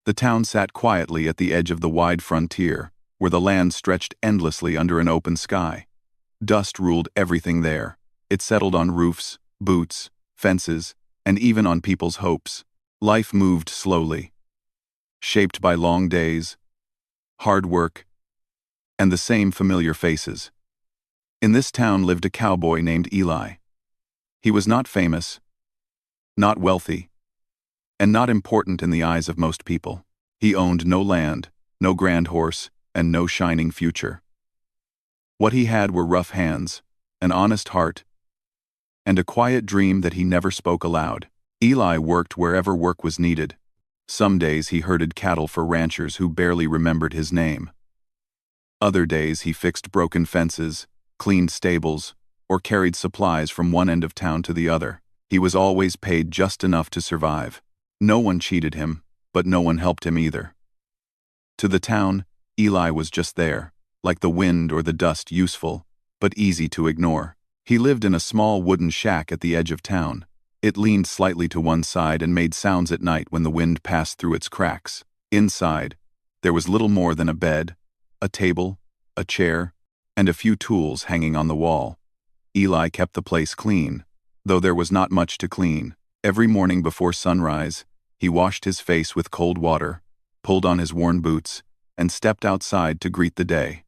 The town sat quietly at the edge of the wide frontier, where the land stretched endlessly under an open sky. Dust ruled everything there. It settled on roofs, boots, fences, and even on people's hopes. Life moved slowly, shaped by long days, hard work, and the same familiar faces. In this town lived a cowboy named Eli. He was not famous, not wealthy, and not important in the eyes of most people. He owned no land, no grand horse, and no shining future. What he had were rough hands, an honest heart, and a quiet dream that he never spoke aloud. Eli worked wherever work was needed. Some days he herded cattle for ranchers who barely remembered his name. Other days he fixed broken fences, cleaned stables, or carried supplies from one end of town to the other. He was always paid just enough to survive. No one cheated him, but no one helped him either. To the town, Eli was just there, like the wind or the dust, useful, but easy to ignore. He lived in a small wooden shack at the edge of town. It leaned slightly to one side and made sounds at night when the wind passed through its cracks. Inside, there was little more than a bed, a table, a chair, and a few tools hanging on the wall. Eli kept the place clean, though there was not much to clean. Every morning before sunrise, he washed his face with cold water, pulled on his worn boots, and stepped outside to greet the day.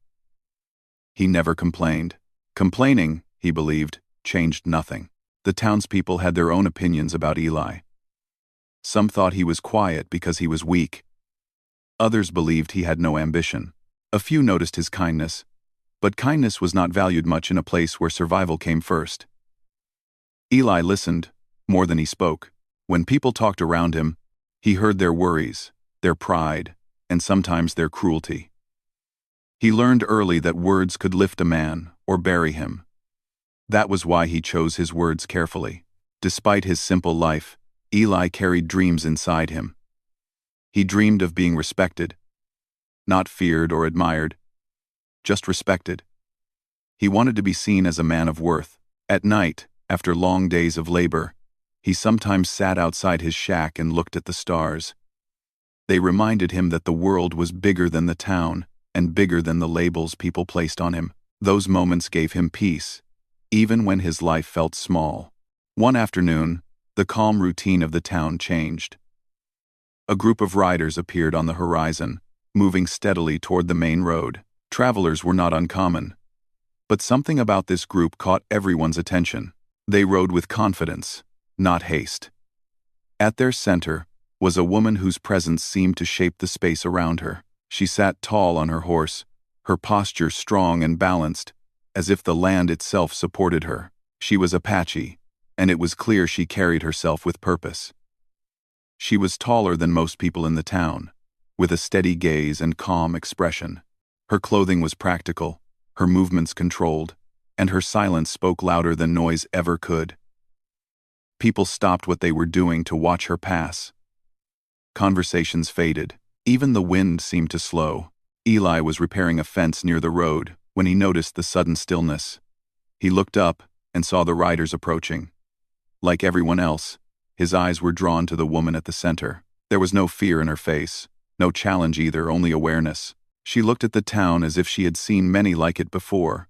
He never complained. Complaining, he believed, changed nothing. The townspeople had their own opinions about Eli. Some thought he was quiet because he was weak. Others believed he had no ambition. A few noticed his kindness, but kindness was not valued much in a place where survival came first. Eli listened, more than he spoke. When people talked around him, he heard their worries, their pride, and sometimes their cruelty. He learned early that words could lift a man or bury him. That was why he chose his words carefully. Despite his simple life, Eli carried dreams inside him. He dreamed of being respected, not feared or admired, just respected. He wanted to be seen as a man of worth. At night, after long days of labor, he sometimes sat outside his shack and looked at the stars. They reminded him that the world was bigger than the town and bigger than the labels people placed on him. Those moments gave him peace, even when his life felt small. One afternoon, the calm routine of the town changed. A group of riders appeared on the horizon, moving steadily toward the main road. Travelers were not uncommon, but something about this group caught everyone's attention. They rode with confidence, not haste. At their center was a woman whose presence seemed to shape the space around her. She sat tall on her horse, her posture strong and balanced, as if the land itself supported her. She was Apache, and it was clear she carried herself with purpose. She was taller than most people in the town, with a steady gaze and calm expression. Her clothing was practical, her movements controlled, and her silence spoke louder than noise ever could. People stopped what they were doing to watch her pass. Conversations faded. Even the wind seemed to slow. Eli was repairing a fence near the road when he noticed the sudden stillness. He looked up and saw the riders approaching. Like everyone else, his eyes were drawn to the woman at the center. There was no fear in her face, no challenge either, only awareness. She looked at the town as if she had seen many like it before.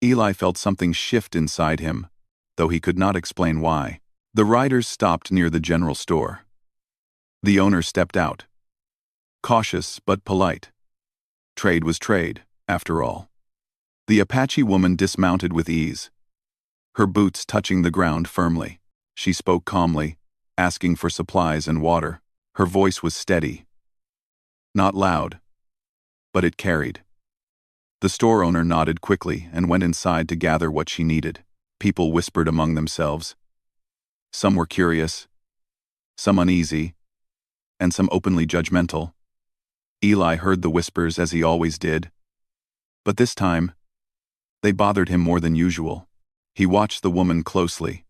Eli felt something shift inside him, though he could not explain why. The riders stopped near the general store. The owner stepped out, cautious but polite. Trade was trade, after all. The Apache woman dismounted with ease, her boots touching the ground firmly. She spoke calmly, asking for supplies and water. Her voice was steady, not loud, but it carried. The store owner nodded quickly and went inside to gather what she needed. People whispered among themselves. Some were curious, some uneasy, and some openly judgmental. Eli heard the whispers as he always did, but this time, they bothered him more than usual. He watched the woman closely.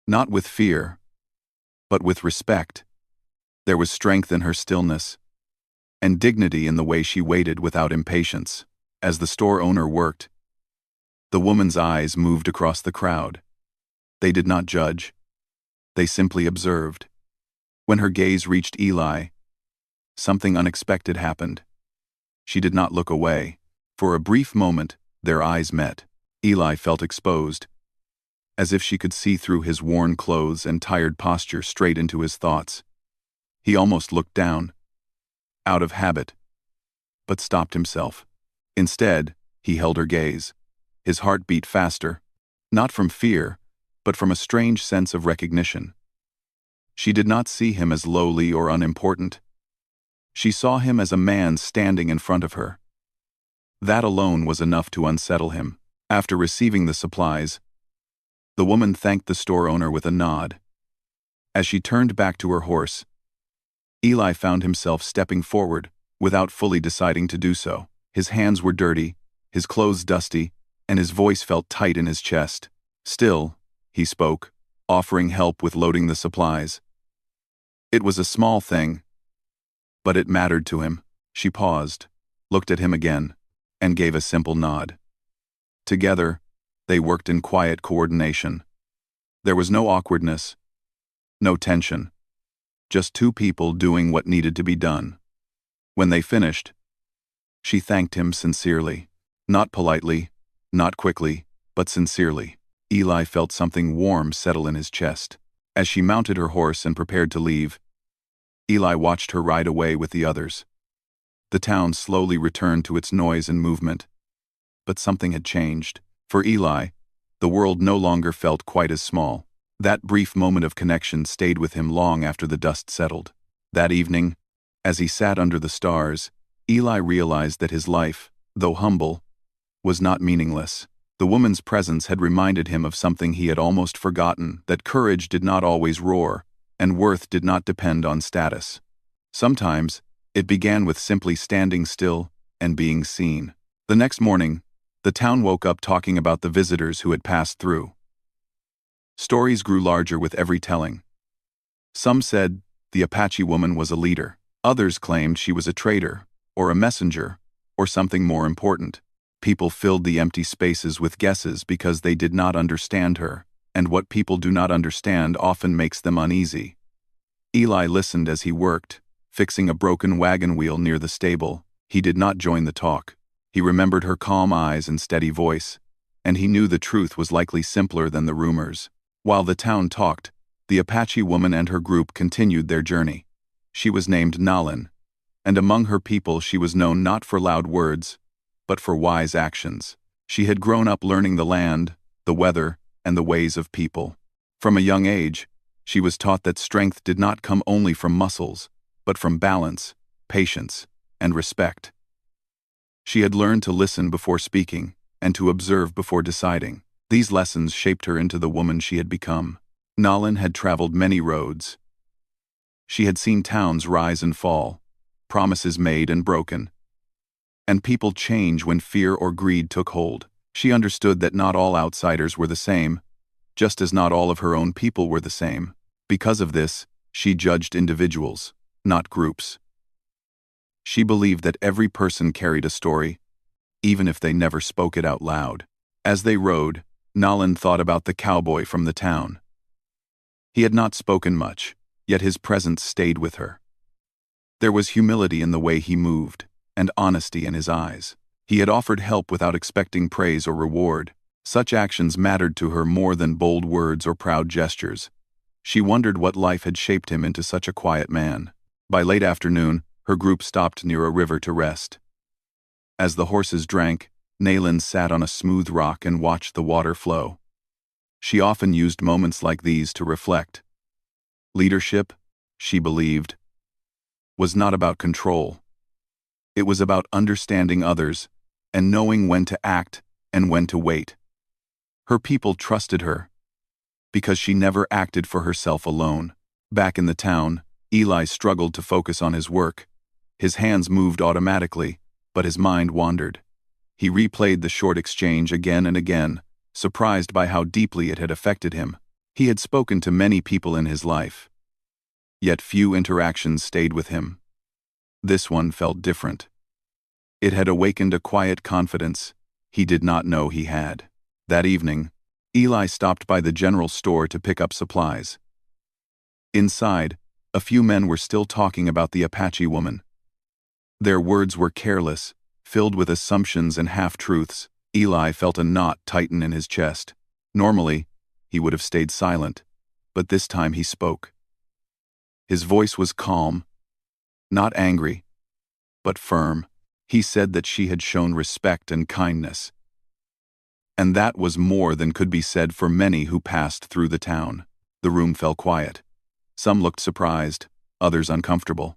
Not with fear, but with respect. There was strength in her stillness, and dignity in the way she waited without impatience. As the store owner worked, the woman's eyes moved across the crowd. They did not judge. They simply observed. When her gaze reached Eli, something unexpected happened. She did not look away. For a brief moment, their eyes met. Eli felt exposed, as if she could see through his worn clothes and tired posture straight into his thoughts. He almost looked down, out of habit, but stopped himself. Instead, he held her gaze. His heart beat faster, not from fear, but from a strange sense of recognition. She did not see him as lowly or unimportant. She saw him as a man standing in front of her. That alone was enough to unsettle him. After receiving the supplies, the woman thanked the store owner with a nod. As she turned back to her horse, Eli found himself stepping forward, without fully deciding to do so. His hands were dirty, his clothes dusty, and his voice felt tight in his chest. Still, he spoke, offering help with loading the supplies. It was a small thing, but it mattered to him. She paused, looked at him again, and gave a simple nod. Together, they worked in quiet coordination. There was no awkwardness, no tension, just two people doing what needed to be done. When they finished, she thanked him sincerely. Not politely, not quickly, but sincerely. Eli felt something warm settle in his chest. As she mounted her horse and prepared to leave, Eli watched her ride away with the others. The town slowly returned to its noise and movement. But something had changed. For Eli, the world no longer felt quite as small. That brief moment of connection stayed with him long after the dust settled. That evening, as he sat under the stars, Eli realized that his life, though humble, was not meaningless. The woman's presence had reminded him of something he had almost forgotten, that courage did not always roar, and worth did not depend on status. Sometimes, it began with simply standing still and being seen. The next morning, the town woke up talking about the visitors who had passed through. Stories grew larger with every telling. Some said the Apache woman was a leader. Others claimed she was a traitor, or a messenger, or something more important. People filled the empty spaces with guesses because they did not understand her, and what people do not understand often makes them uneasy. Eli listened as he worked, fixing a broken wagon wheel near the stable. He did not join the talk. He remembered her calm eyes and steady voice, and he knew the truth was likely simpler than the rumors. While the town talked, the Apache woman and her group continued their journey. She was named Nalin, and among her people she was known not for loud words, but for wise actions. She had grown up learning the land, the weather, and the ways of people. From a young age, she was taught that strength did not come only from muscles, but from balance, patience, and respect. She had learned to listen before speaking, and to observe before deciding. These lessons shaped her into the woman she had become. Nalin had traveled many roads. She had seen towns rise and fall, promises made and broken, and people change when fear or greed took hold. She understood that not all outsiders were the same, just as not all of her own people were the same. Because of this, she judged individuals, not groups. She believed that every person carried a story, even if they never spoke it out loud. As they rode, Nalin thought about the cowboy from the town. He had not spoken much, yet his presence stayed with her. There was humility in the way he moved, and honesty in his eyes. He had offered help without expecting praise or reward. Such actions mattered to her more than bold words or proud gestures. She wondered what life had shaped him into such a quiet man. By late afternoon, her group stopped near a river to rest. As the horses drank, Nalin sat on a smooth rock and watched the water flow. She often used moments like these to reflect. Leadership, she believed, was not about control. It was about understanding others and knowing when to act and when to wait. Her people trusted her because she never acted for herself alone. Back in the town, Eli struggled to focus on his work. His hands moved automatically, but his mind wandered. He replayed the short exchange again and again, surprised by how deeply it had affected him. He had spoken to many people in his life, yet few interactions stayed with him. This one felt different. It had awakened a quiet confidence he did not know he had. That evening, Eli stopped by the general store to pick up supplies. Inside, a few men were still talking about the Apache woman. Their words were careless, filled with assumptions and half-truths. Eli felt a knot tighten in his chest. Normally, he would have stayed silent, but this time he spoke. His voice was calm, not angry, but firm. He said that she had shown respect and kindness. And that was more than could be said for many who passed through the town. The room fell quiet. Some looked surprised, others uncomfortable.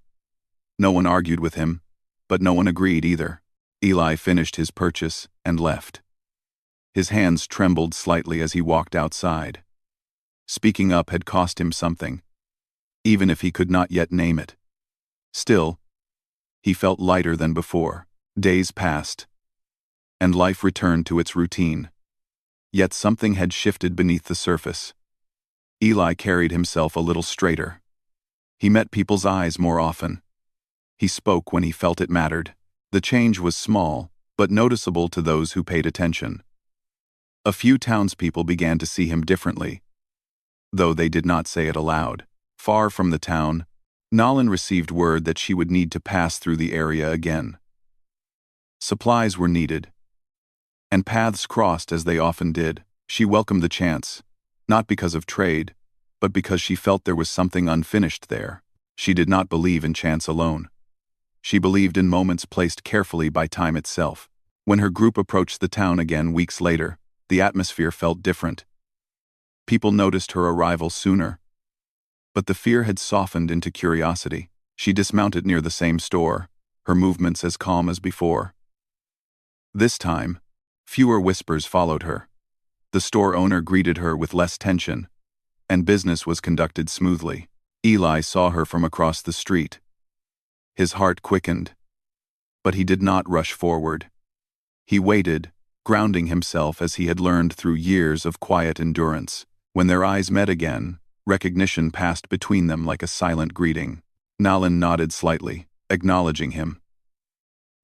No one argued with him, but no one agreed either. Eli finished his purchase and left. His hands trembled slightly as he walked outside. Speaking up had cost him something, even if he could not yet name it. Still, he felt lighter than before. Days passed, and life returned to its routine. Yet something had shifted beneath the surface. Eli carried himself a little straighter. He met people's eyes more often. He spoke when he felt it mattered. The change was small, but noticeable to those who paid attention. A few townspeople began to see him differently, though they did not say it aloud. Far from the town, Nalin received word that she would need to pass through the area again. Supplies were needed, and paths crossed as they often did. She welcomed the chance, not because of trade, but because she felt there was something unfinished there. She did not believe in chance alone. She believed in moments placed carefully by time itself. When her group approached the town again weeks later, the atmosphere felt different. People noticed her arrival sooner, but the fear had softened into curiosity. She dismounted near the same store, her movements as calm as before. This time, fewer whispers followed her. The store owner greeted her with less tension, and business was conducted smoothly. Eli saw her from across the street. His heart quickened, but he did not rush forward. He waited, grounding himself as he had learned through years of quiet endurance. When their eyes met again, recognition passed between them like a silent greeting. Nalin nodded slightly, acknowledging him.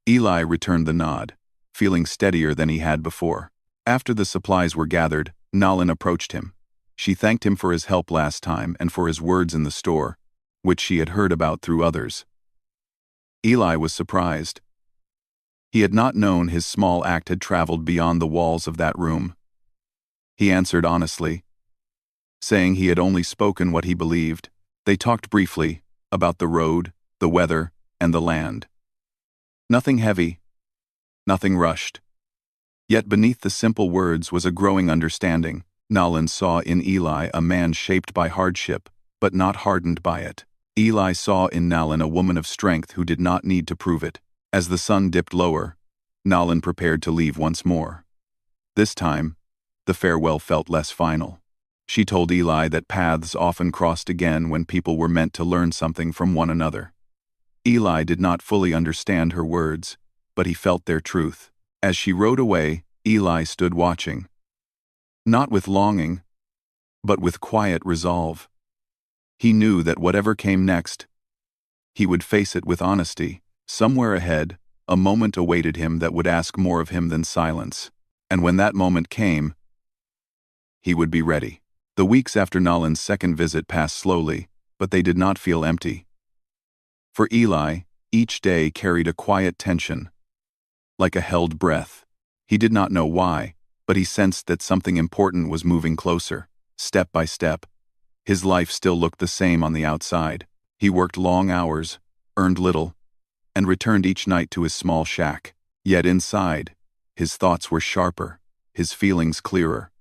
Eli returned the nod, feeling steadier than he had before. After the supplies were gathered, Nalin approached him. She thanked him for his help last time and for his words in the store, which she had heard about through others. Eli was surprised. He had not known his small act had traveled beyond the walls of that room. He answered honestly, saying he had only spoken what he believed. They talked briefly about the road, the weather, and the land. Nothing heavy, nothing rushed. Yet beneath the simple words was a growing understanding. Nalin saw in Eli a man shaped by hardship, but not hardened by it. Eli saw in Nalin a woman of strength who did not need to prove it. As the sun dipped lower, Nalin prepared to leave once more. This time, the farewell felt less final. She told Eli that paths often crossed again when people were meant to learn something from one another. Eli did not fully understand her words, but he felt their truth. As she rode away, Eli stood watching. Not with longing, but with quiet resolve. He knew that whatever came next, he would face it with honesty. Somewhere ahead, a moment awaited him that would ask more of him than silence. And when that moment came, he would be ready. The weeks after Nalin's second visit passed slowly, but they did not feel empty. For Eli, each day carried a quiet tension, like a held breath. He did not know why, but he sensed that something important was moving closer, step by step. His life still looked the same on the outside. He worked long hours, earned little, and returned each night to his small shack. Yet inside, his thoughts were sharper, his feelings clearer.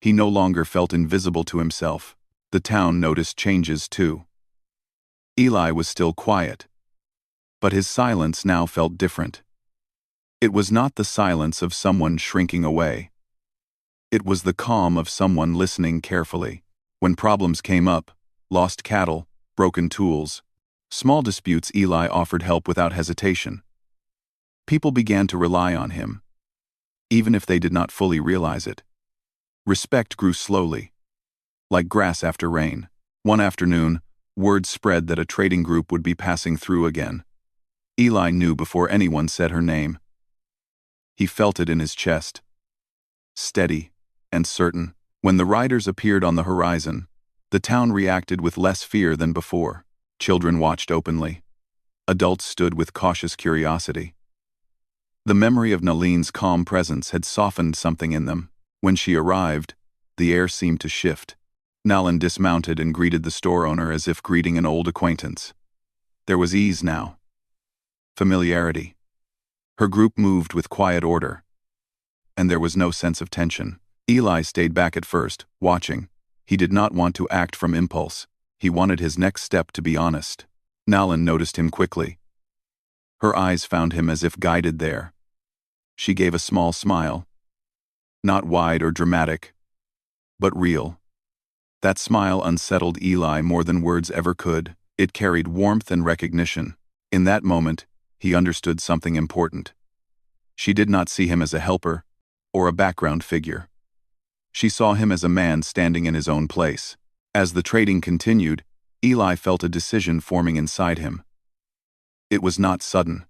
He no longer felt invisible to himself. The town noticed changes too. Eli was still quiet, but his silence now felt different. It was not the silence of someone shrinking away. It was the calm of someone listening carefully. When problems came up, lost cattle, broken tools, small disputes, Eli offered help without hesitation. People began to rely on him, even if they did not fully realize it. Respect grew slowly, like grass after rain. One afternoon, word spread that a trading group would be passing through again. Eli knew before anyone said her name. He felt it in his chest, steady and certain. When the riders appeared on the horizon, the town reacted with less fear than before. Children watched openly. Adults stood with cautious curiosity. The memory of Naline's calm presence had softened something in them. When she arrived, the air seemed to shift. Nalan dismounted and greeted the store owner as if greeting an old acquaintance. There was ease now. Familiarity. Her group moved with quiet order. And there was no sense of tension. Eli stayed back at first, watching. He did not want to act from impulse. He wanted his next step to be honest. Nalan noticed him quickly. Her eyes found him as if guided there. She gave a small smile. Not wide or dramatic, but real. That smile unsettled Eli more than words ever could. It carried warmth and recognition. In that moment, he understood something important. She did not see him as a helper or a background figure. She saw him as a man standing in his own place. As the trading continued, Eli felt a decision forming inside him. It was not sudden.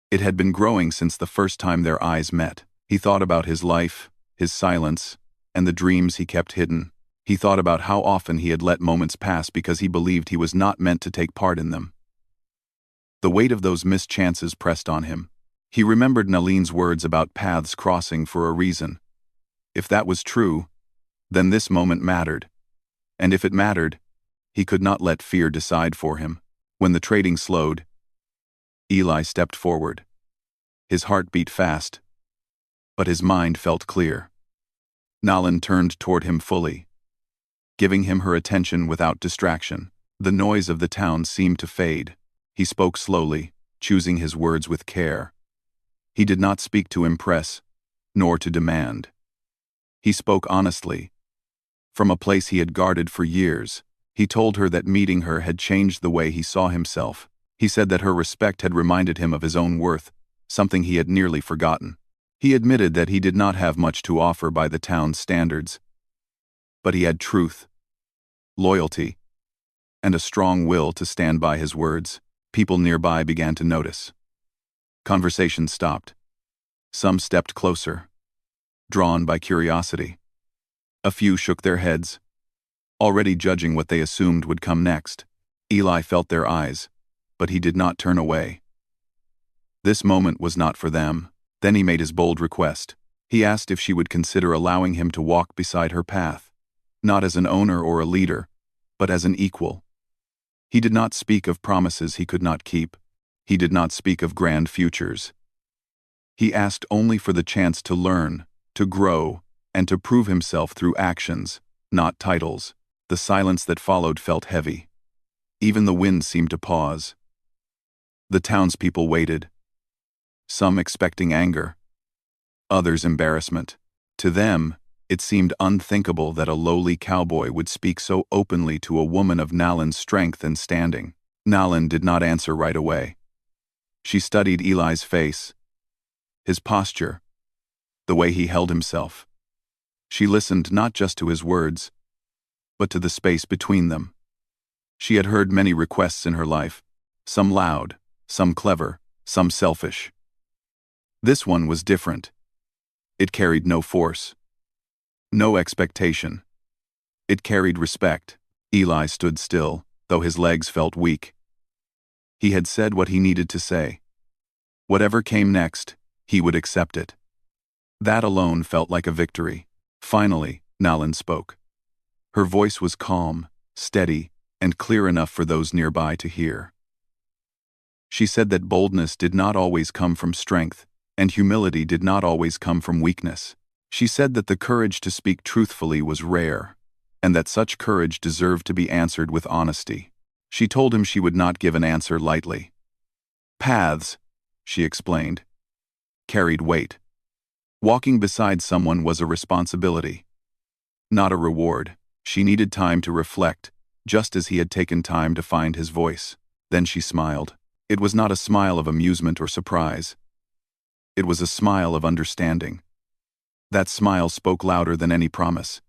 It had been growing since the first time their eyes met. He thought about his life, his silence, and the dreams he kept hidden. He thought about how often he had let moments pass because he believed he was not meant to take part in them. The weight of those missed chances pressed on him. He remembered Naline's words about paths crossing for a reason. If that was true, then this moment mattered. And if it mattered, he could not let fear decide for him. When the trading slowed, Eli stepped forward. His heart beat fast, but his mind felt clear. Nalan turned toward him fully, giving him her attention without distraction. The noise of the town seemed to fade. He spoke slowly, choosing his words with care. He did not speak to impress, nor to demand. He spoke honestly. From a place he had guarded for years, he told her that meeting her had changed the way he saw himself. He said that her respect had reminded him of his own worth, something he had nearly forgotten. He admitted that he did not have much to offer by the town's standards, but he had truth, loyalty, and a strong will to stand by his words. People nearby began to notice. Conversation stopped. Some stepped closer, drawn by curiosity. A few shook their heads, already judging what they assumed would come next. Eli felt their eyes, but he did not turn away. This moment was not for them. Then he made his bold request. He asked if she would consider allowing him to walk beside her path, not as an owner or a leader, but as an equal. He did not speak of promises he could not keep. He did not speak of grand futures. He asked only for the chance to learn, to grow, and to prove himself through actions, not titles. The silence that followed felt heavy. Even the wind seemed to pause. The townspeople waited, some expecting anger, others embarrassment. To them, it seemed unthinkable that a lowly cowboy would speak so openly to a woman of Nalan's strength and standing. Nalan did not answer right away. She studied Eli's face, his posture, the way he held himself. She listened not just to his words, but to the space between them. She had heard many requests in her life, some loud, some clever, some selfish. This one was different. It carried no force, no expectation. It carried respect. Eli stood still, though his legs felt weak. He had said what he needed to say. Whatever came next, he would accept it. That alone felt like a victory. Finally, Nalan spoke. Her voice was calm, steady, and clear enough for those nearby to hear. She said that boldness did not always come from strength, and humility did not always come from weakness. She said that the courage to speak truthfully was rare, and that such courage deserved to be answered with honesty. She told him she would not give an answer lightly. Paths, she explained, carried weight. Walking beside someone was a responsibility, not a reward. She needed time to reflect, just as he had taken time to find his voice. Then she smiled. It was not a smile of amusement or surprise. It was a smile of understanding. That smile spoke louder than any promise.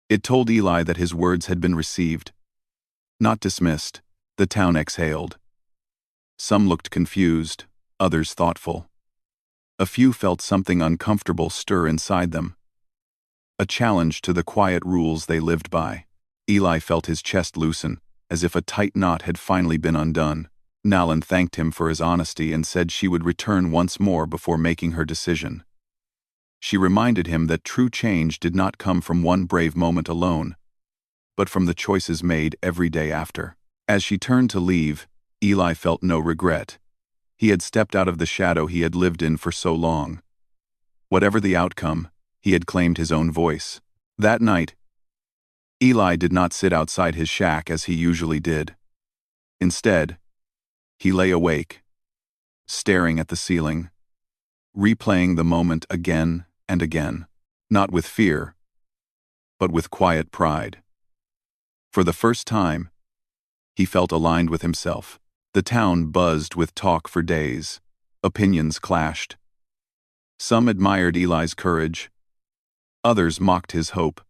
It told Eli that his words had been received, not dismissed. The town exhaled. Some looked confused, others thoughtful. A few felt something uncomfortable stir inside them. A challenge to the quiet rules they lived by. Eli felt his chest loosen, as if a tight knot had finally been undone. Nalan thanked him for his honesty and said she would return once more before making her decision. She reminded him that true change did not come from one brave moment alone, but from the choices made every day after. As she turned to leave, Eli felt no regret. He had stepped out of the shadow he had lived in for so long. Whatever the outcome, he had claimed his own voice. That night, Eli did not sit outside his shack as he usually did. Instead, he lay awake, staring at the ceiling, replaying the moment again and again, not with fear, but with quiet pride. For the first time, he felt aligned with himself. The town buzzed with talk for days. Opinions clashed. Some admired Eli's courage. Others mocked his hope.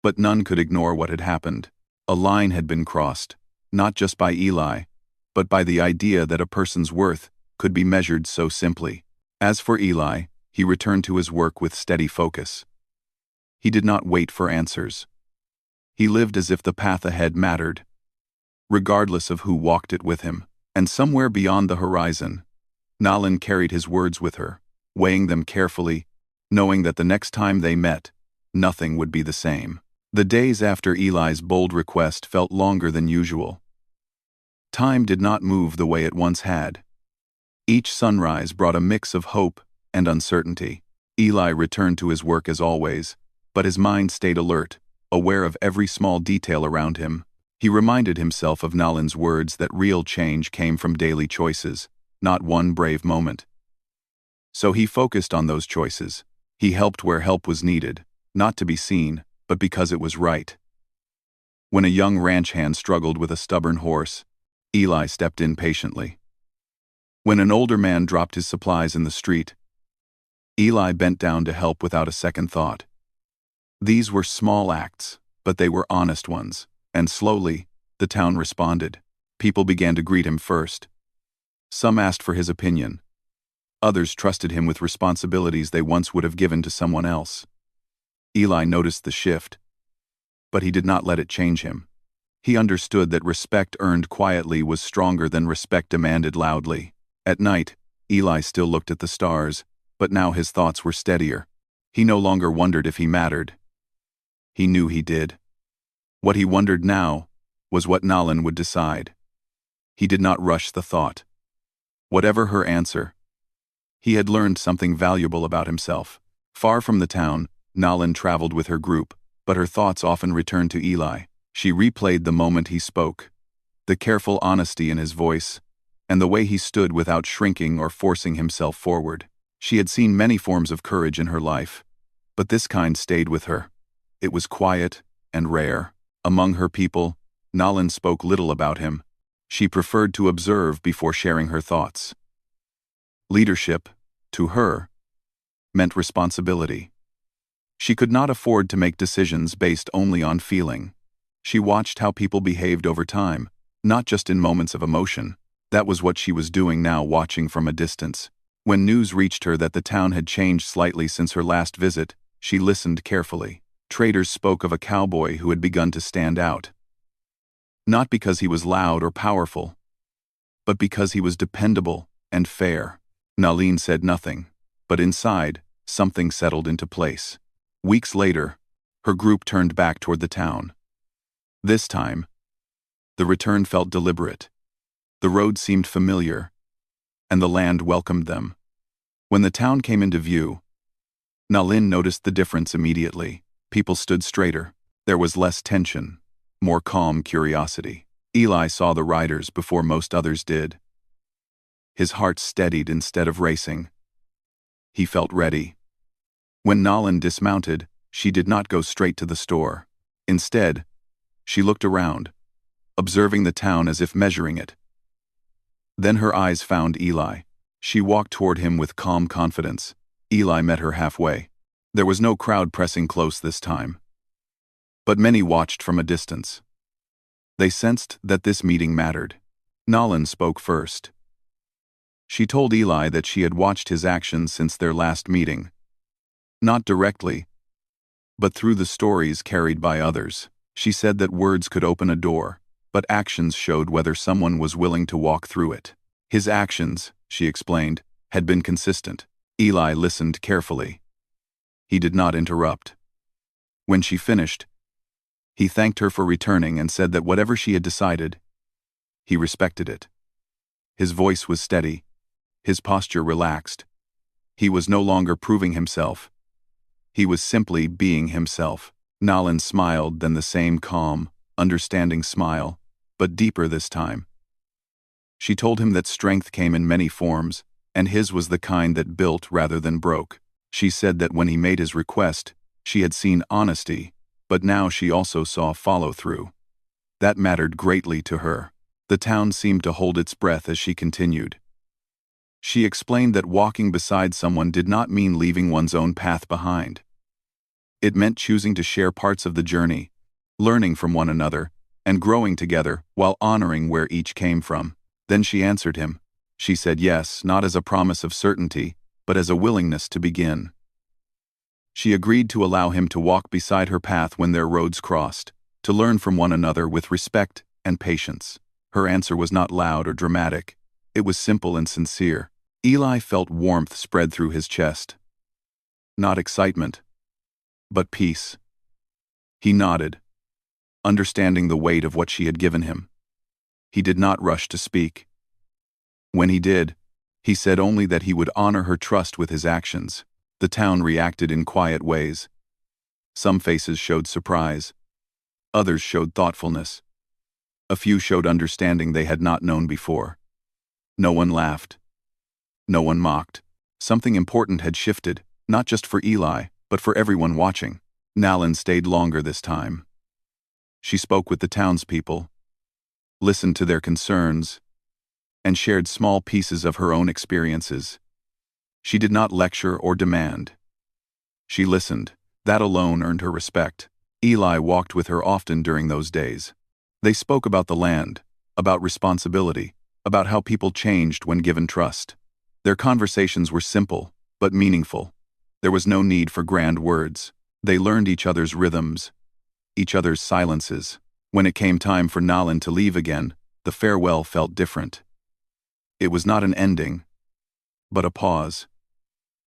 But none could ignore what had happened. A line had been crossed, not just by Eli, but by the idea that a person's worth could be measured so simply. As for Eli, he returned to his work with steady focus. He did not wait for answers. He lived as if the path ahead mattered, regardless of who walked it with him. And somewhere beyond the horizon, Nalan carried his words with her, weighing them carefully, knowing that the next time they met, nothing would be the same. The days after Eli's bold request felt longer than usual. Time did not move the way it once had. Each sunrise brought a mix of hope and uncertainty. Eli returned to his work as always, but his mind stayed alert, aware of every small detail around him. He reminded himself of Nalan's words that real change came from daily choices, not one brave moment. So he focused on those choices. He helped where help was needed, not to be seen, but because it was right. When a young ranch hand struggled with a stubborn horse, Eli stepped in patiently. When an older man dropped his supplies in the street, Eli bent down to help without a second thought. These were small acts, but they were honest ones. And slowly, the town responded. People began to greet him first. Some asked for his opinion. Others trusted him with responsibilities they once would have given to someone else. Eli noticed the shift, but he did not let it change him. He understood that respect earned quietly was stronger than respect demanded loudly. At night, Eli still looked at the stars, but now his thoughts were steadier. He no longer wondered if he mattered. He knew he did. What he wondered now was what Nalan would decide. He did not rush the thought. Whatever her answer, he had learned something valuable about himself. Far from the town, Nalan traveled with her group, but her thoughts often returned to Eli. She replayed the moment he spoke, the careful honesty in his voice, and the way he stood without shrinking or forcing himself forward. She had seen many forms of courage in her life, but this kind stayed with her. It was quiet and rare. Among her people, Nalan spoke little about him. She preferred to observe before sharing her thoughts. Leadership, to her, meant responsibility. She could not afford to make decisions based only on feeling. She watched how people behaved over time, not just in moments of emotion. That was what she was doing now, watching from a distance. When news reached her that the town had changed slightly since her last visit, she listened carefully. Traders spoke of a cowboy who had begun to stand out. Not because he was loud or powerful, but because he was dependable and fair. Nalan said nothing, but inside, something settled into place. Weeks later, her group turned back toward the town. This time, the return felt deliberate. The road seemed familiar, and the land welcomed them. When the town came into view, Nalan noticed the difference immediately. People stood straighter. There was less tension, more calm curiosity. Eli saw the riders before most others did. His heart steadied instead of racing. He felt ready. When Nalan dismounted, she did not go straight to the store. Instead, she looked around, observing the town as if measuring it. Then her eyes found Eli. She walked toward him with calm confidence. Eli met her halfway. There was no crowd pressing close this time, but many watched from a distance. They sensed that this meeting mattered. Nalan spoke first. She told Eli that she had watched his actions since their last meeting. Not directly, but through the stories carried by others. She said that words could open a door, but actions showed whether someone was willing to walk through it. His actions, she explained, had been consistent. Eli listened carefully. He did not interrupt. When she finished, he thanked her for returning and said that whatever she had decided, he respected it. His voice was steady, his posture relaxed. He was no longer proving himself. He was simply being himself. Nalin smiled, then the same calm, understanding smile, but deeper this time. She told him that strength came in many forms, and his was the kind that built rather than broke. She said that when he made his request, she had seen honesty, but now she also saw follow-through. That mattered greatly to her. The town seemed to hold its breath as she continued. She explained that walking beside someone did not mean leaving one's own path behind. It meant choosing to share parts of the journey, learning from one another, and growing together while honoring where each came from. Then she answered him. She said yes, not as a promise of certainty, but as a willingness to begin. She agreed to allow him to walk beside her path when their roads crossed, to learn from one another with respect and patience. Her answer was not loud or dramatic. It was simple and sincere. Eli felt warmth spread through his chest. Not excitement, but peace. He nodded, understanding the weight of what she had given him. He did not rush to speak. When he did, he said only that he would honor her trust with his actions. The town reacted in quiet ways. Some faces showed surprise. Others showed thoughtfulness. A few showed understanding they had not known before. No one laughed. No one mocked. Something important had shifted, not just for Eli, but for everyone watching. Nalin stayed longer this time. She spoke with the townspeople, listened to their concerns, and shared small pieces of her own experiences. She did not lecture or demand. She listened. That alone earned her respect. Eli walked with her often during those days. They spoke about the land, about responsibility, about how people changed when given trust. Their conversations were simple, but meaningful. There was no need for grand words. They learned each other's rhythms, each other's silences. When it came time for Nalin to leave again, the farewell felt different. It was not an ending, but a pause.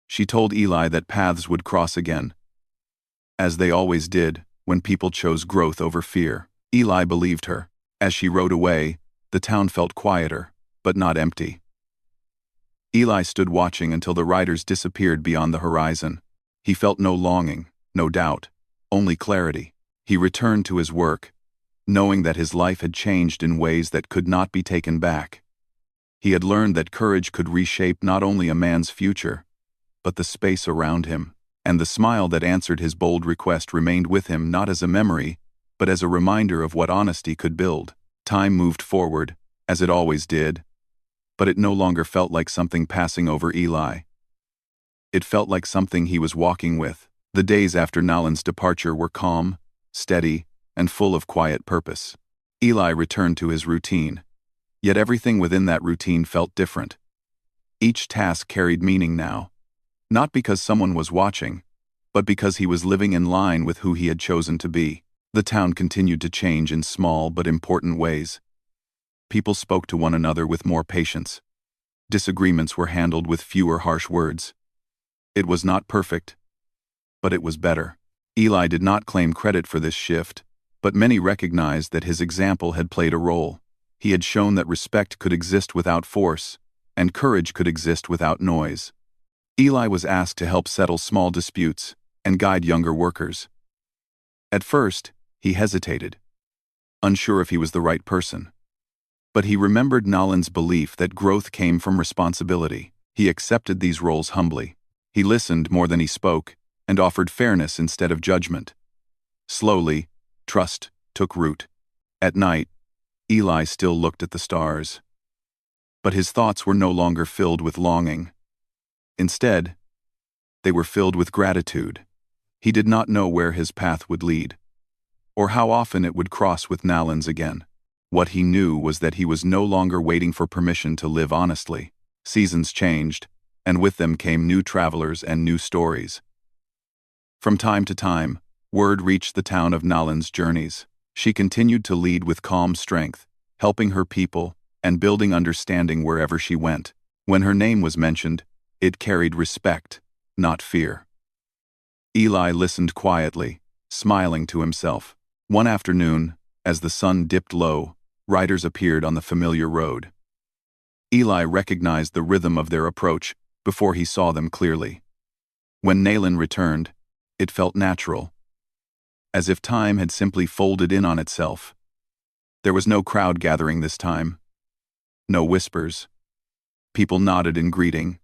She told Eli that paths would cross again, as they always did when people chose growth over fear. Eli believed her. As she rode away, the town felt quieter, but not empty. Eli stood watching until the riders disappeared beyond the horizon. He felt no longing, no doubt, only clarity. He returned to his work, knowing that his life had changed in ways that could not be taken back. He had learned that courage could reshape not only a man's future, but the space around him, and the smile that answered his bold request remained with him not as a memory, but as a reminder of what honesty could build. Time moved forward, as it always did, but it no longer felt like something passing over Eli. It felt like something he was walking with. The days after Nalin's departure were calm, steady, and full of quiet purpose. Eli returned to his routine, yet everything within that routine felt different. Each task carried meaning now, not because someone was watching, but because he was living in line with who he had chosen to be. The town continued to change in small but important ways. People spoke to one another with more patience. Disagreements were handled with fewer harsh words. It was not perfect, but it was better. Eli did not claim credit for this shift, but many recognized that his example had played a role. He had shown that respect could exist without force, and courage could exist without noise. Eli was asked to help settle small disputes and guide younger workers. At first, he hesitated, unsure if he was the right person. But he remembered Nalin's belief that growth came from responsibility. He accepted these roles humbly. He listened more than he spoke, and offered fairness instead of judgment. Slowly, trust took root. At night, Eli still looked at the stars. But his thoughts were no longer filled with longing. Instead, they were filled with gratitude. He did not know where his path would lead, or how often it would cross with Nalin's again. What he knew was that he was no longer waiting for permission to live honestly. Seasons changed, and with them came new travelers and new stories. From time to time, word reached the town of Nalin's journeys. She continued to lead with calm strength, helping her people and building understanding wherever she went. When her name was mentioned, it carried respect, not fear. Eli listened quietly, smiling to himself. One afternoon, as the sun dipped low, riders appeared on the familiar road. Eli recognized the rhythm of their approach before he saw them clearly. When Nayland returned, it felt natural, as if time had simply folded in on itself. There was no crowd gathering this time, no whispers. People nodded in greeting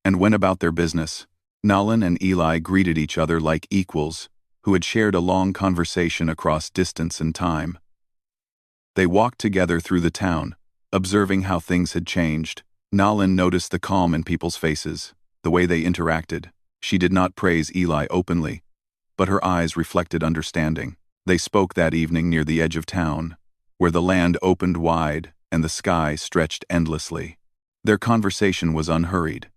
and went about their business. Nayland and Eli greeted each other like equals who had shared a long conversation across distance and time. They walked together through the town, observing how things had changed. Nayland noticed the calm in people's faces, the way they interacted. She did not praise Eli openly, but her eyes reflected understanding. They spoke that evening near the edge of town, where the land opened wide and the sky stretched endlessly. Their conversation was unhurried.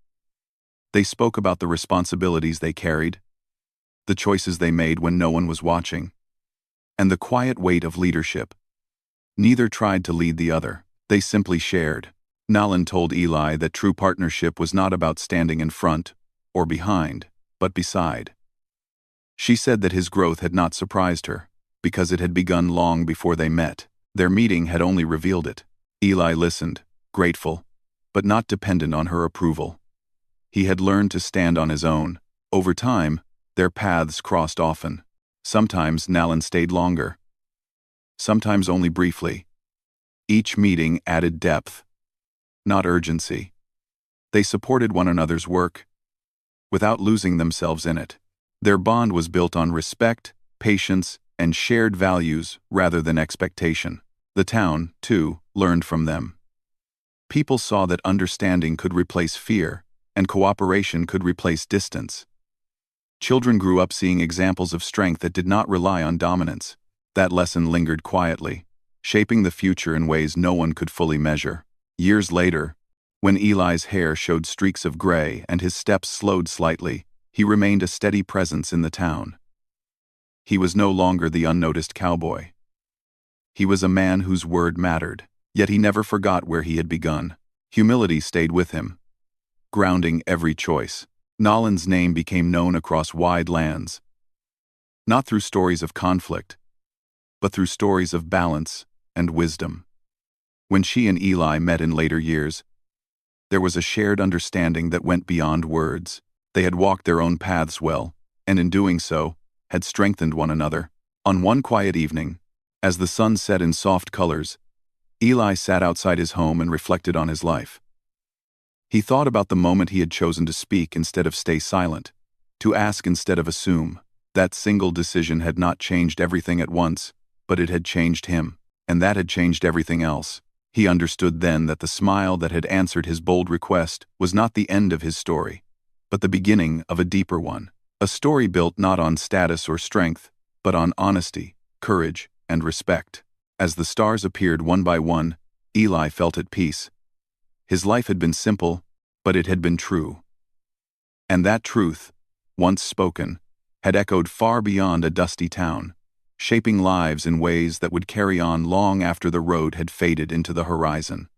They spoke about the responsibilities they carried, the choices they made when no one was watching, and the quiet weight of leadership. Neither tried to lead the other. They simply shared. Nayland told Eli that true partnership was not about standing in front or behind, but beside. She said that his growth had not surprised her, because it had begun long before they met. Their meeting had only revealed it. Eli listened, grateful, but not dependent on her approval. He had learned to stand on his own. Over time, their paths crossed often. Sometimes Nayland stayed longer, sometimes only briefly. Each meeting added depth, not urgency. They supported one another's work, without losing themselves in it. Their bond was built on respect, patience, and shared values rather than expectation. The town, too, learned from them. People saw that understanding could replace fear, and cooperation could replace distance. Children grew up seeing examples of strength that did not rely on dominance. That lesson lingered quietly, shaping the future in ways no one could fully measure. Years later, when Eli's hair showed streaks of gray and his steps slowed slightly, he remained a steady presence in the town. He was no longer the unnoticed cowboy. He was a man whose word mattered, yet he never forgot where he had begun. Humility stayed with him, grounding every choice. Nayland's name became known across wide lands, not through stories of conflict, but through stories of balance and wisdom. When she and Eli met in later years, there was a shared understanding that went beyond words. They had walked their own paths well, and in doing so, had strengthened one another. On one quiet evening, as the sun set in soft colors, Eli sat outside his home and reflected on his life. He thought about the moment he had chosen to speak instead of stay silent, to ask instead of assume. That single decision had not changed everything at once, but it had changed him, and that had changed everything else. He understood then that the smile that had answered his bold request was not the end of his story, but the beginning of a deeper one. A story built not on status or strength, but on honesty, courage, and respect. As the stars appeared one by one, Eli felt at peace. His life had been simple, but it had been true. And that truth, once spoken, had echoed far beyond a dusty town, shaping lives in ways that would carry on long after the road had faded into the horizon.